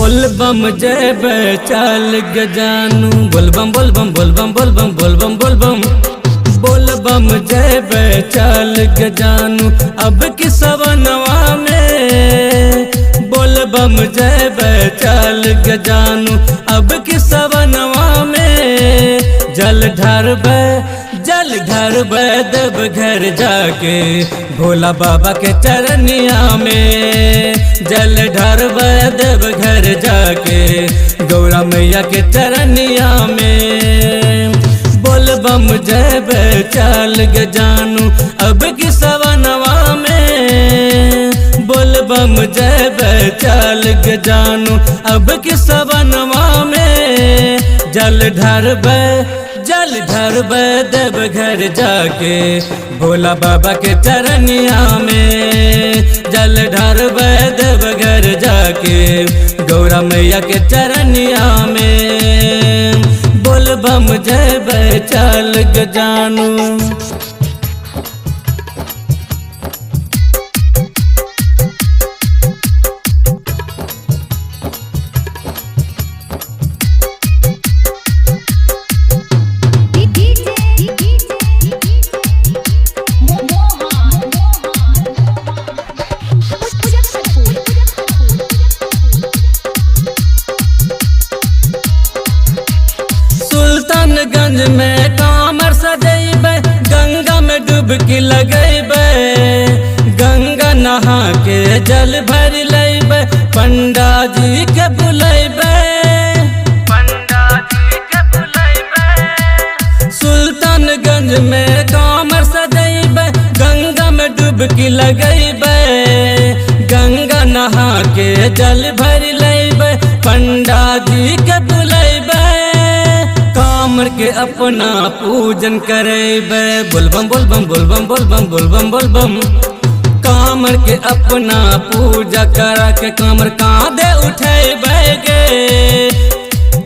बोलबम जब चल गजानू बोलबम बोलबम बोलबम बोलबम बोलबम बोलबम बोलबम जब चल गजानू अब की सवनवा में बोलबम जब चल गजानू अब की सवनवा में जल ढरबै देव घर जाके भोला बाबा के चरनिया में जल ढरबै देव घर जाके गौरा मैया के चरनिया में बोलबम जब चल गजानू अब की सवनवा में बोलबम जब चल गजानू अब की सवनवा में जल ढरबै देव घर जाके भोला बाबा के चरनिया में जल ढरबै देव घर जाके गौरा मैया के चरनिया में बोलबम जब चल गजानू। सुल्तानगंज में कामर सजैबै गंगा में डुबकी लगैबै गंगा नहा के जल भर लैबै पंडा जी के बुलैबै सुल्तानगंज में कामर सजैबै गंगा में डुबकी लगैबै गंगा नहा के जल भर लैबै पंडा जी के बुलैबै कामर के अपना पूजन करेबै बोलबम बोलबम बोलबम बोलबम बोलबम बोलबम कामर के अपना पूजा करा के कामर कांधे उठैबै गे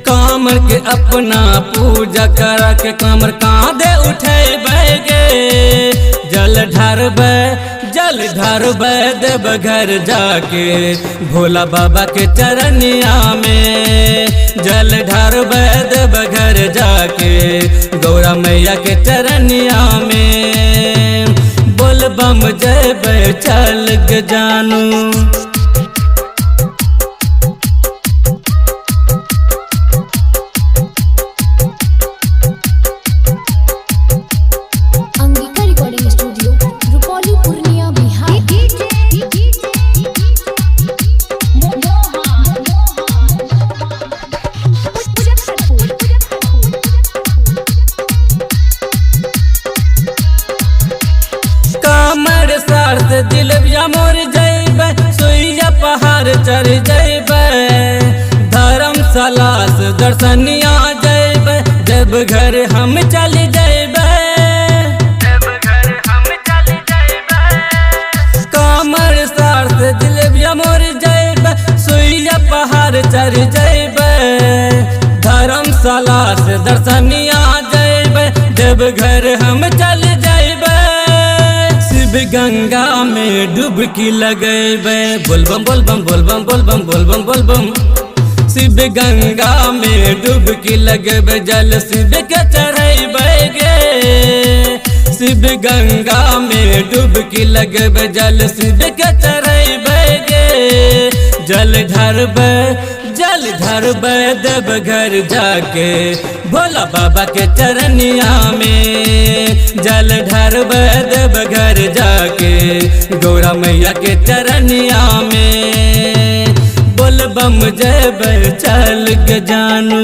कामर के अपना पूजा करा के कामर कांधे उठैबै गे जल ढरबै देव घर जाके भोला बाबा के चरनिया में जल ढरबै देव घर जाके गौरा मैया के चरनिया में बोलबम जब चल गजानू। कामर सार से दिलबिया मोर जैबै सोइया पहाड़ चढ़ जैबै धर्मशाला से दर्शनिया जैबै जब घर हम चल जैबै कामर सार से दिलबिया मोर जैबै सोइया पहाड़ चढ़ जैबै धर्मशाला से दर्शनिया जैबै जब घर हम चल जैबै गंगा में डुबकी लगैबै बोलबम बोलबम बोलबम बोलबम बोलबम बोलबम शिव गंगा में डुबकी लगैबै जल शिव के चढ़ैबै गे शिव गंगा में डुबकी लगैबै जल शिव के चढ़ैबै गे जल ढरबै देव घर जाके भोला बाबा के चरनिया में जल ढरबै देव घर जाके गौरा मैया के चरनिया में बोलबम जब चल गजानू।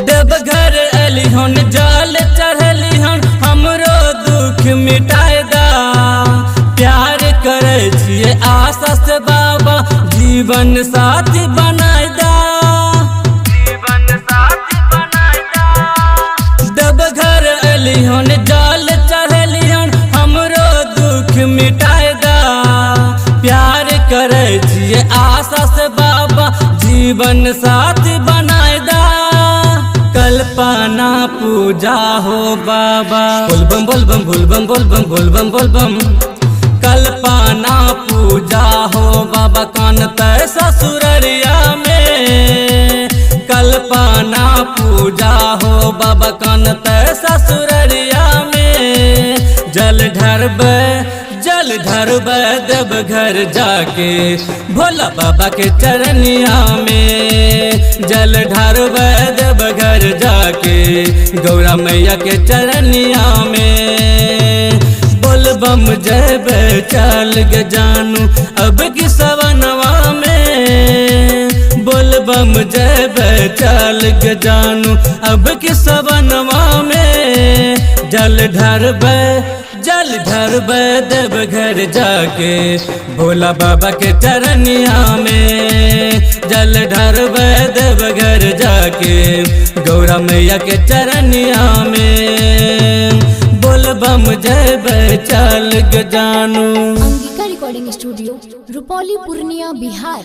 देवघर अलिहन जल चढ़लिहन हमरो दुख मिटाए दा प्यार करे छिए आशा से बाबा जीवन साथी बनाए दा। चढ़लिहन जल चढ़लिहन हमरो दुख मिटाए दा। प्यार करे छिए आशा से बाबा जीवन साथी बनाए दा। कल्पना पूजा हो बाबा बोलबम बोलबम बोलबम बोलबम बोलबम बोलबम। कल्पना पूजा हो बाबा कानते ससुररिया में। कल्पना पूजा हो बाबा कानते ससुररिया में। जल ढरबे देव घर जाके भोला बाबा के चरनिया में। जल ढरबे देव घर जाके गौरा मैया के चरनिया में। बोलबम जयबे चल गे जानू अब की सवनवा में। बोलबम जयबे चल गे जानू अब की सवनवा में। जल ढरबे देव घर जाके भोला बाबा के चरनिया में। जल ढरबे देव घर जाके गौरा मैया के चरनिया में। बोलबम जयबे चल गे जानू। Angika recording studio Rupauli Purnia Bihar.